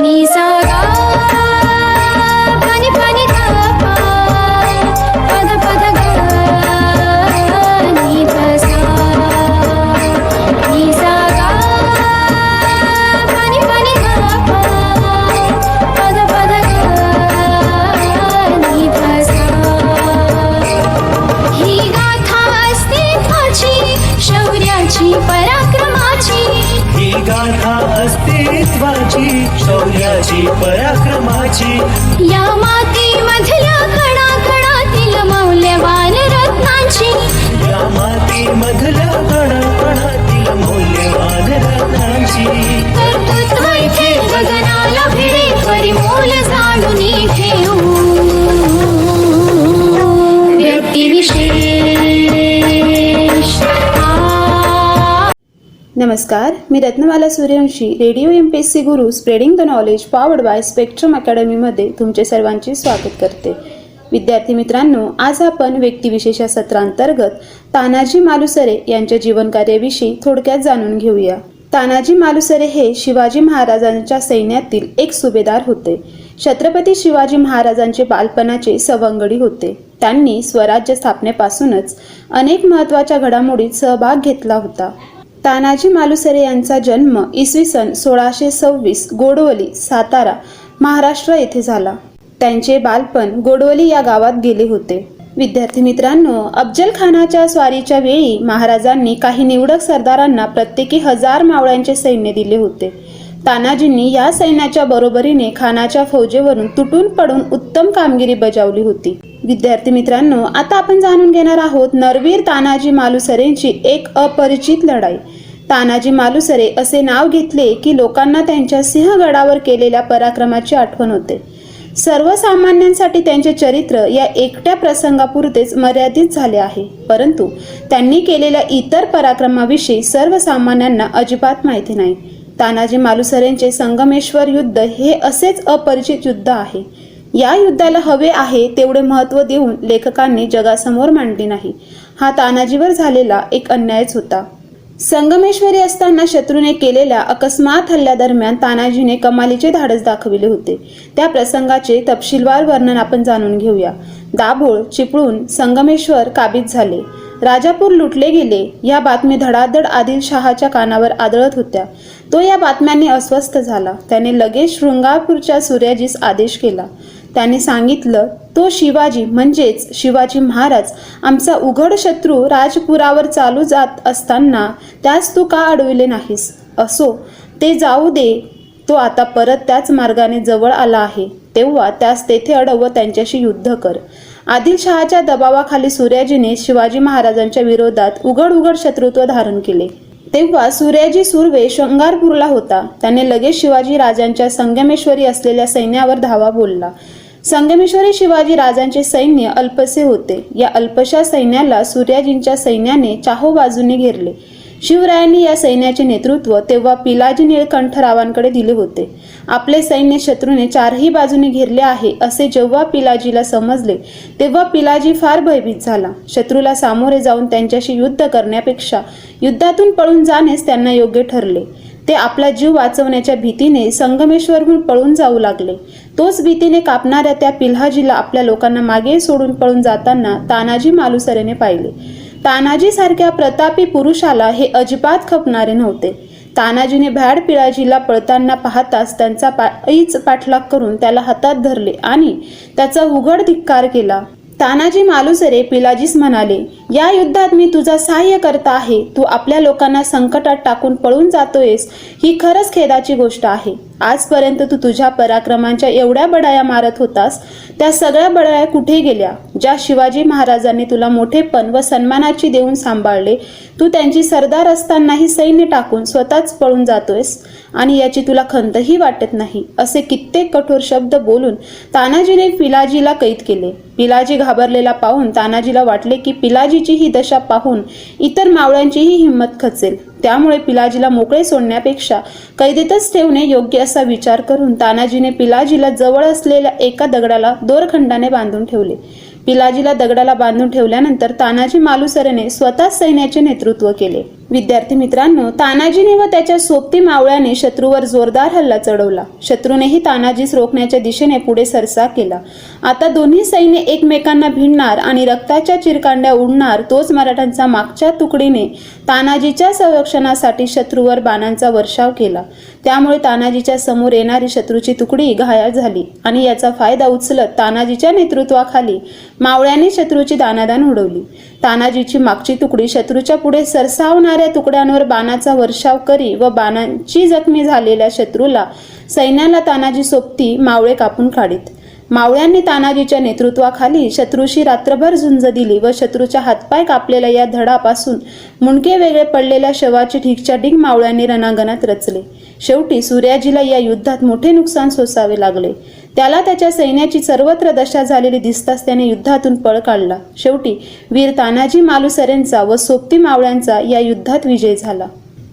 नी सा गा पानी पानी गा पा पद पद गा नी ध सा नी सा गा पानी पानी गा पा पद पद गा नी ध सा ही गाथा अस्तित्वाची शौर्याची पराक्रमाची ही गाथा अस्तित्वाची शौर्याची पराक्रमाची या मातीमधल्या कणाकणातील मौल्यवान रत्नांची या मातीमधल्या कणाकणातील मौल्यवान रत्नांची कर्तृत्व इथे गगनाला भिडे परिमोल जाणून ठेवू व्यक्तिविशेष नमस्कार, मी Ratnamala Suryavanshi, radio MPSC Guru spreading the knowledge powered by spectrum अकॅडमीमध्ये तुमचे सर्वांचे स्वागत करते. विद्यार्थी मित्रांनो, आज आपण व्यक्तिविशेष या सत्रांतर्गत तानाजी मालुसरे यांच्या जीवनकार्याविषयी थोडक्यात जाणून घेऊया. तानाजी मालुसरे हे शिवाजी महाराजांच्या सैन्यातील एक सुभेदार होते. छत्रपती शिवाजी महाराजांचे बालपणाचे सवंगडी होते. त्यांनी स्वराज्य स्थापनेपासूनच अनेक महत्त्वाच्या घडामोडीत सहभाग घेतला होता. तानाजी मालुसरे यांचा जन्म इसवी सन 1626 गोडवली, सातारा, महाराष्ट्र येथे झाला. त्यांचे बालपण गोडवली या गावात गेले होते. विद्यार्थी मित्रांनो, अफजल खानाच्या स्वारीच्या वेळी महाराजांनी काही निवडक सरदारांना प्रत्येकी 1000 मावळ्यांचे सैन्य दिले होते. तानाजींनी या सैन्याच्या बरोबरीने खानाच्या फौजेवरून तुटून पडून उत्तम कामगिरी बजावली होती. विद्यार्थी मित्रांनो, आता आपण जाणून घेणार आहोत नरवीर तानाजी मालुसरेंची एक अपरिचित लढाई. तानाजी मालुसरे असे नाव घेतले की लोकांना त्यांच्या सिंहगडावर केलेल्या पराक्रमाची आठवण होते. सर्वसामान्यांसाठी त्यांचे चरित्र या एकट्या प्रसंगापुरतेच मर्यादित झाले आहे, परंतु त्यांनी केलेल्या इतर पराक्रमाविषयी सर्वसामान्यांना अजिबात माहिती नाही. तानाजी मालुसरेंचे संगमेश्वर युद्ध हे असेच अपरिचित युद्ध आहे. या युद्धाला हवे आहे तेवढे महत्त्व देऊन लेखकांनी जगासमोर मांडले नाही. हा तानाजीवर झालेला एक अन्यायच होता. संगमेश्वरी असताना शत्रूने केलेल्या अकस्मात हल्ल्यादरम्यान तानाजीने कमालीचे धाडस दाखविले होते. त्या प्रसंगाचे तपशीलवार वर्णन आपण जाणून घेऊया. दाभोळ, चिपळूण, संगमेश्वर काबीज झाले. राजापूर लुटले गेले. या बातमी धडाधड आदिलशहाच्या कानावर आदळत होत्या. तो या बातम्यांनी अस्वस्थ झाला. त्याने लगेच शृंगारपूरच्या सूर्याजीस आदेश केला. त्याने सांगितलं, तो शिवाजी म्हणजेच शिवाजी महाराज आमचा उघड शत्रू राजपुरावर चालू जात असताना त्यास तू का अडविले नाहीस? असो, ते जाऊ दे. तो आता परत त्याच मार्गाने जवळ आला आहे, तेव्हा त्यास तेथे अडव व त्यांच्याशी युद्ध कर. आदिलशहाच्या दबावाखाली सूर्याजीने शिवाजी महाराजांच्या विरोधात उघड शत्रुत्व धारण केले. तेव्हा सूर्याजी सुर्वे शृंगारपूरला होता. त्याने लगेच शिवाजी राजांच्या संगमेश्वरी असलेल्या सैन्यावर धावा बोलला. संगमेश्वरी शिवाजी राजांचे सैन्य अल्पसे होते. या अल्पशा सैन्याला सूर्याजींच्या सैन्याने चाहोबाजूने घेरले. शिवरायांनी या सैन्याचे नेतृत्व तेव्हा पिलाजी निळकंठरावांकडे दिले होते. आपले सैन्य शत्रूने चारही बाजूने घेरले आहे असे जेव्हा पिलाजीला समजले तेव्हा पिलाजी फार भयभीत झाला. शत्रूला सामोरे जाऊन त्यांच्याशी युद्ध करण्यापेक्षा युद्धातून पळून जाणेच त्यांना योग्य ठरले. ते आपला जीव वाचवण्याच्या भीतीने संगमेश्वरहून पळून जाऊ लागले. तोच भीतीने कापणाऱ्या त्या पिल्हाजीला आपल्या लोकांना मागे सोडून पळून जाताना तानाजी मालुसरेने पाहिले. तानाजी सारख्या प्रतापी पुरुषाला हे अजिबात खपणारे नव्हते. तानाजीने भ्याड पिलाजीला पळताना पाहताच त्यांचा पायीच पाठलाग करून त्याला हातात धरले आणि त्याचा उघड धिक्कार केला. तानाजी मालुसरे पिलाजीस म्हणाले, या युद्धात मी तुझा सहाय्य करता आहे. तू आपल्या लोकांना संकटात टाकून पळून जातोयस, ही खरंच खेदाची गोष्ट आहे. आजपर्यंत तू तुझ्या पराक्रमांच्या एवढ्या बडाया मारत होतास, त्या सगळ्या बडाया कुठे गेल्या? ज्या शिवाजी महाराजांनी तुला मोठेपण व सन्मानाची देऊन सांभाळले, तू त्यांची सरदार असतानाही सैन्य टाकून स्वतःच पळून जातोयस आणि याची तुला खंतही वाटत नाही. असे कित्येक कठोर शब्द बोलून तानाजीने पिलाजीला कैद केले. पिलाजी घाबरलेला पाहून तानाजीला वाटले की पिलाजीची ही दशा पाहून इतर मावळ्यांचीही हिंमत खचेल. त्यामुळे पिलाजीला मोकळे सोडण्यापेक्षा कैदेतच ठेवणे योग्य असा विचार करून तानाजीने पिलाजीला जवळ असलेल्या एका दगडाला दोरखंडाने बांधून ठेवले. पिलाजीला दगडाला बांधून ठेवल्यानंतर तानाजी मालुसरेने स्वतः सैन्याचे नेतृत्व केले. विद्यार्थी मित्रांनो, तानाजीने व त्याच्या सोबती मावळ्याने शत्रूवर जोरदार हल्ला चढवला. शत्रूनेही तानाजीस रोखण्याच्या दिशेने पुढे सरसा केला. आता दोन्ही सैन्य एकमेकांना भिडणार आणि रक्ताच्या चिरकांड्या उडणार. तोच मराठ्यांचा मागच्या तुकडीने तानाजीच्या संरक्षणासाठी शत्रूवर बाणांचा वर्षाव केला. त्यामुळे तानाजीच्या समोर येणारी शत्रूची तुकडी घायाळ झाली आणि याचा फायदा उचलत तानाजीच्या नेतृत्वाखाली मावळ्याने शत्रूची दाणादाण उडवली. तानाजीची मागची तुकडी शत्रूच्या पुढे सरसावणाऱ्या तुकड्यांवर बाणाचा वर्षाव करी व बाणांची जखमी झालेल्या शत्रूला सैन्याला तानाजी सोबती मावळे कापून काढीत. मावळ्यांनी तानाजीच्या नेतृत्वाखाली शत्रूशी रात्रभर झुंज दिली व शत्रूच्या हातपाय कापलेल्या या धडापासून मुंडके वेगळे पडलेल्या शवाचे ढीगच्या ढीग मावळ्यांनी रणांगणात रचले. शेवटी सूर्याजीला या युद्धात मोठे नुकसान सोसावे लागले. त्याला त्याच्या सैन्याची सर्वत्र दशा झालेली दिसताच त्याने युद्धातून पळ काढला. शेवटी वीर तानाजी मालुसरेंचा व सोबती मावळ्यांचा या युद्धात विजय झाला.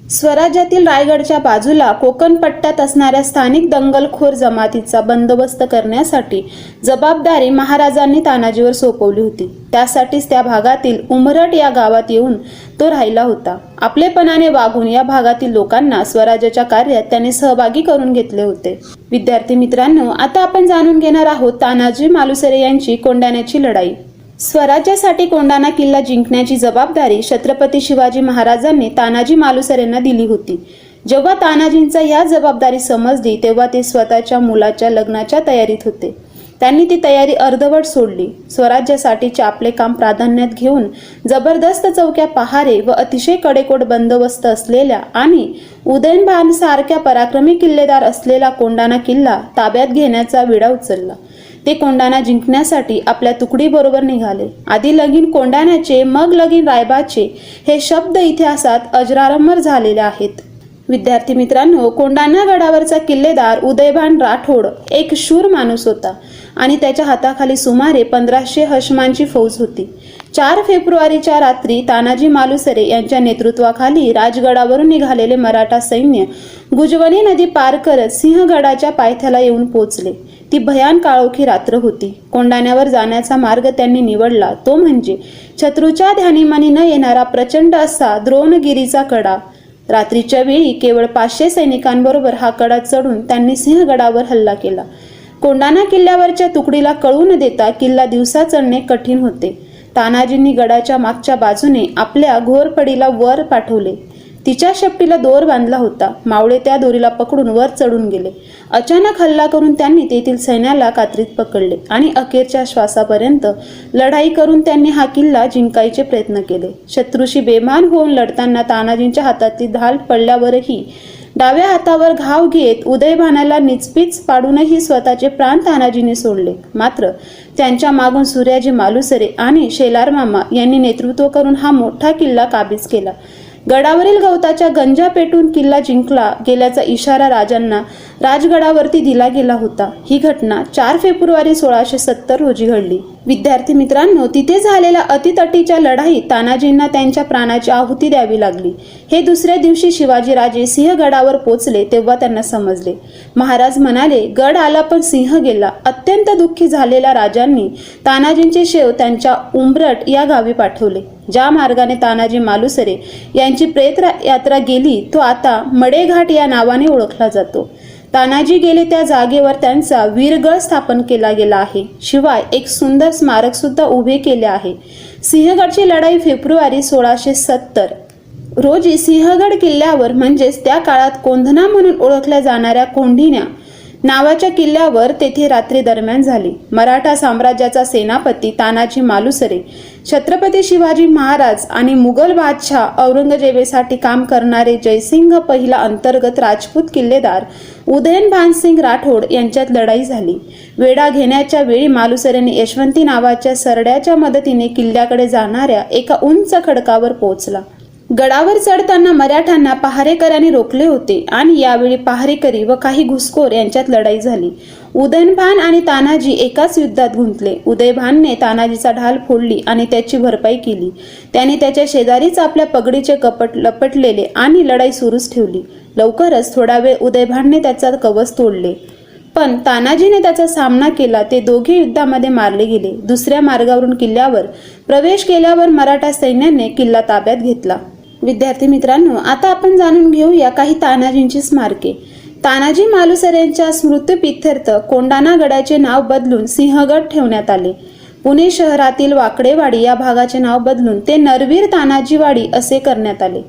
स्वराज्यातील रायगडच्या बाजूला कोकण पट्ट्यात असणाऱ्या स्थानिक दंगलखोर जमातीचा बंदोबस्त करण्यासाठी जबाबदारी महाराजांनी तानाजीवर सोपवली होती. त्यासाठीच त्या भागातील उमरट या गावात येऊन तो राहिला होता. आपलेपणाने वागून या भागातील लोकांना स्वराज्याच्या कार्यात त्याने सहभागी करून घेतले होते. विद्यार्थी मित्रांनो, आता आपण जाणून घेणार आहोत तानाजी मालुसरे यांची कोंढाण्याची लढाई. स्वराज्यासाठी कोंढाणा किल्ला जिंकण्याची जबाबदारी छत्रपती शिवाजी महाराजांनी तानाजी मालुसरेंना दिली होती. जेव्हा तानाजींचा या जबाबदारी समजली तेव्हा ते स्वतःच्या मुलाच्या लग्नाच्या तयारीत होते. त्यांनी ती तयारी अर्धवट सोडली. स्वराज्यासाठीचे आपले काम प्राधान्यात घेऊन जबरदस्त चौक्या पहारे व अतिशय कडेकोट बंदोबस्त असलेल्या आणि उदयनभान सारख्या पराक्रमी किल्लेदार असलेला कोंढाणा किल्ला ताब्यात घेण्याचा विडा उचलला. ते कोंढाणा जिंकण्यासाठी आपल्या तुकडीबरोबर निघाले. आधी लगीन कोंढाण्याचे, मग लगीन रायबाचे हे शब्द इतिहासात अजरामर झालेले आहेत. विद्यार्थी मित्रांनो, कोंढाणा गडावरचा किल्लेदार उदयभान राठोड एक शूर माणूस होता आणि त्याच्या हाताखाली सुमारे 1500 हशमांची फौज होती. 4 फेब्रुवारीच्या रात्री तानाजी मालुसरे यांच्या नेतृत्वाखाली राजगडावरून निघालेले मराठा सैन्य गुजवणी नदी पार करत सिंहगडाच्या पायथ्याला येऊन पोचले. ती भयान काळोखी रात्र होती. कोंढाण्यावर जाण्याचा मार्ग त्यांनी निवडला तो म्हणजे शत्रूच्या ध्यानीमनी न येणारा प्रचंड असा द्रोणगिरीचा कडा. रात्रीच्या वेळी केवळ 500 सैनिकांबरोबर हा कडा चढून त्यांनी सिंहगडावर हल्ला केला. कोंढाणा किल्ल्यावरच्या तुकडीला कळू न देता किल्ला दिवसा चढणे कठीण होते. तानाजींनी गडाच्या मागच्या बाजूने आपल्या घोरपडीला वर पाठवले. तिच्या शेपटीला दोर बांधला होता. मावळे त्या दोरीला पकडून वर चढून गेले. अचानक हल्ला करून त्यांनी तेथील सैन्याला कात्रीत पकडले आणि अखेरच्या श्वासापर्यंत लढाई करून त्यांनी हा किल्ला जिंकायचे प्रयत्न केले. शत्रूशी बेमान होऊन लढताना तानाजींच्या हातातली ढाल पडल्यावरही डाव्या हातावर घाव घेत उदयभानाला निचपीच पाडूनही स्वतःचे प्राण तानाजीने सोडले. मात्र त्यांच्या मागून सूर्याजी मालुसरे आणि शेलार मामा यांनी नेतृत्व करून हा मोठा किल्ला काबीज केला. गडावरील गवताच्या गंजा पेटून किल्ला जिंकला गेल्याचा इशारा राजांना राजगडावरती दिला गेला होता. ही घटना 4 फेब्रुवारी 1670 रोजी घडली. विद्यार्थी मित्रांनो, तिथे झालेल्या अतितटीच्या लढाईत तानाजींना त्यांच्या प्राणाची आहुती द्यावी लागली. हे दुसऱ्या दिवशी शिवाजीराजे सिंहगडावर पोचले तेव्हा त्यांना समजले. महाराज म्हणाले, गड आला पण सिंह गेला. अत्यंत दुःखी झालेल्या राजांनी तानाजींचे शेव त्यांच्या उंबरट या गावी पाठवले. ज्या मार्गाने तानाजी मालुसरे यांची प्रेत यात्रा गेली तो आता मडेघाट या नावाने ओळखला जातो. तानाजी गेले त्या जागेवर त्यांचा वीरगळ स्थापन केला गेला आहे. शिवाय एक सुंदर स्मारक सुद्धा उभे केले आहे. सिंहगडची लढाई फेब्रुवारी 1670 रोजी सिंहगड किल्ल्यावर म्हणजेच त्या काळात कोंढणा म्हणून ओळखल्या जाणाऱ्या कोंढिण्या नावाच्या किल्ल्यावर तेथे रात्री दरम्यान झाली. मराठा साम्राज्याचा सेनापती तानाजी मालुसरे, छत्रपती शिवाजी महाराज आणि मुघल बादशाह औरंगजेबासाठी काम करणारे जयसिंग पहिला अंतर्गत राजपूत किल्लेदार उदयनभानसिंग राठोड यांच्यात लढाई झाली. वेढा घेण्याच्या वेळी मालुसरेने यशवंती नावाच्या सरड्याच्या मदतीने किल्ल्याकडे जाणाऱ्या एका उंच खडकावर पोहोचला. गडावर चढताना मराठ्यांना पहारेकऱ्यांनी रोखले होते आणि यावेळी पहारेकरी व काही घुसखोर यांच्यात लढाई झाली. उदयनभान आणि तानाजी एकाच युद्धात गुंतले. उदयभानने तानाजीचा ढाल फोडली आणि त्याची भरपाई केली. त्याने त्याच्या शेजारीच आपल्या पगडीचे कपट लपटलेले आणि लढाई सुरूच ठेवली. लवकरच थोडा वेळ उदयभानने त्याचा कवच तोडले पण तानाजीने त्याचा सामना केला. ते दोघे युद्धामध्ये मारले गेले. दुसऱ्या मार्गावरून किल्ल्यावर प्रवेश केल्यावर मराठा सैन्याने किल्ला ताब्यात घेतला. विद्यार्थी मित्रांनो, आता आपण जाणून घेऊया काही तानाजींची स्मारके. तानाजी मालुसरे यांच्या स्मृतिप्रित्यर्थ कोंढाणा गडाचे नाव बदलून सिंहगड ठेवण्यात आले. पुणे शहरातील वाकडेवाडी या भागाचे नाव बदलून ते नरवीर तानाजीवाडी असे करण्यात आले.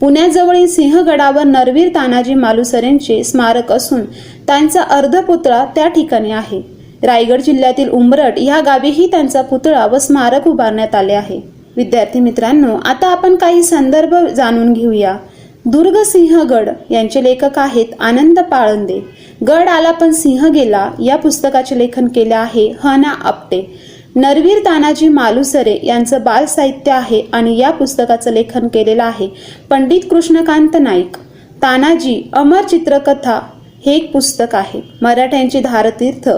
पुण्याजवळील सिंहगडावर नरवीर तानाजी मालुसरेंचे स्मारक असून त्यांचा अर्धपुतळा त्या ठिकाणी आहे. रायगड जिल्ह्यातील उंबरठ या गावीही त्यांचा पुतळा व स्मारक उभारण्यात आले आहे. विद्यार्थी मित्रांनो, आता आपण काही संदर्भ जाणून घेऊया. दुर्गसिंहगड यांचे लेखक आहेत आनंद पाळंदे. गड आला पण सिंह गेला या पुस्तकाचे लेखन केले आहे ह.ना. आपटे. नरवीर तानाजी मालुसरे यांचं बाल साहित्य आहे आणि या पुस्तकाचं लेखन केलेलं आहे पंडित कृष्णकांत नाईक. तानाजी अमर चित्रकथा हे एक पुस्तक आहे. मराठ्यांचे धारतीर्थ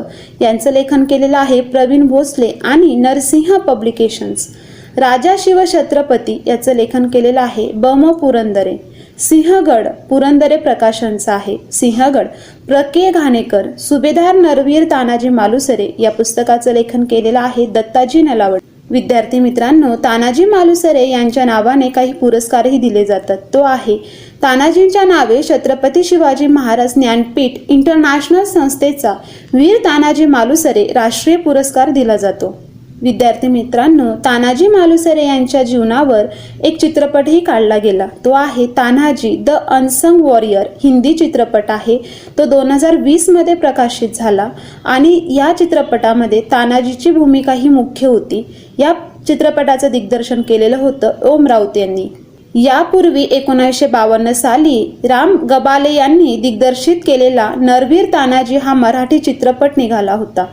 यांचं लेखन केलेलं आहे प्रवीण भोसले आणि नरसिंह पब्लिकेशन्स. राजा शिवछत्रपती याचं लेखन केलेलं आहे ब.म. पुरंदरे. सिंहगड पुरंदरे प्रकाशनचा आहे. सिंहगड प्र.के. घाणेकर. सुभेदार नरवीर तानाजी मालुसरे या पुस्तकाचं लेखन केलेलं आहे दत्ताजी नलावड. विद्यार्थी मित्रांनो, तानाजी मालुसरे यांच्या नावाने काही पुरस्कारही दिले जातात. तो आहे तानाजींच्या नावे छत्रपती शिवाजी महाराज ज्ञानपीठ इंटरनॅशनल संस्थेचा वीर तानाजी मालुसरे राष्ट्रीय पुरस्कार दिला जातो. विद्यार्थी मित्रांनो, तानाजी मालुसरे यांच्या जीवनावर एक चित्रपटही काढला गेला. तो आहे Tanhaji the unsung warrior. Hindi चित्रपट आहे. तो 2020 मध्ये प्रकाशित झाला आणि या चित्रपटामध्ये तानाजीची भूमिका ही मुख्य होती. या चित्रपटाचं दिग्दर्शन केलेलं होतं ओम राऊत यांनी. यापूर्वी 1952 साली राम गबाले यांनी दिग्दर्शित केलेला नरवीर तानाजी हा मराठी चित्रपट निघाला होता.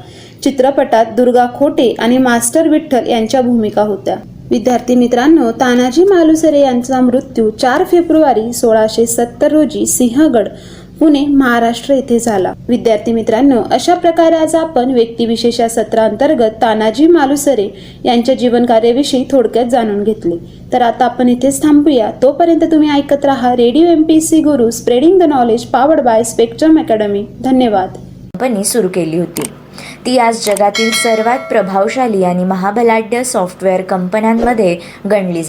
चित्रपटात दुर्गा खोटे आणि मास्टर विठ्ठल यांच्या भूमिका होत्या. विद्यार्थी मित्रांनो, तानाजी मालुसरे यांचा मृत्यू 4 फेब्रुवारी 1670 रोजी सिंहगड पुणे महाराष्ट्र येथे झाला. विद्यार्थी मित्रांनो, अशा प्रकारे आज आपण व्यक्तिविशेष या सत्रांतर्गत तानाजी मालुसरे यांच्या जीवनकार्याविषयी थोडक्यात जाणून घेतले. तर आता आपण इथेच थांबूया. तोपर्यंत तुम्ही ऐकत राहा radio MPSC Guru, spreading the knowledge, powered by spectrum academy. धन्यवाद. कंपनी सुरू केली होती. ती आज जगातील सर्वात प्रभावशाली आणि महाबलाढ्य सॉफ्टवेअर कंपन्यांमध्ये गणली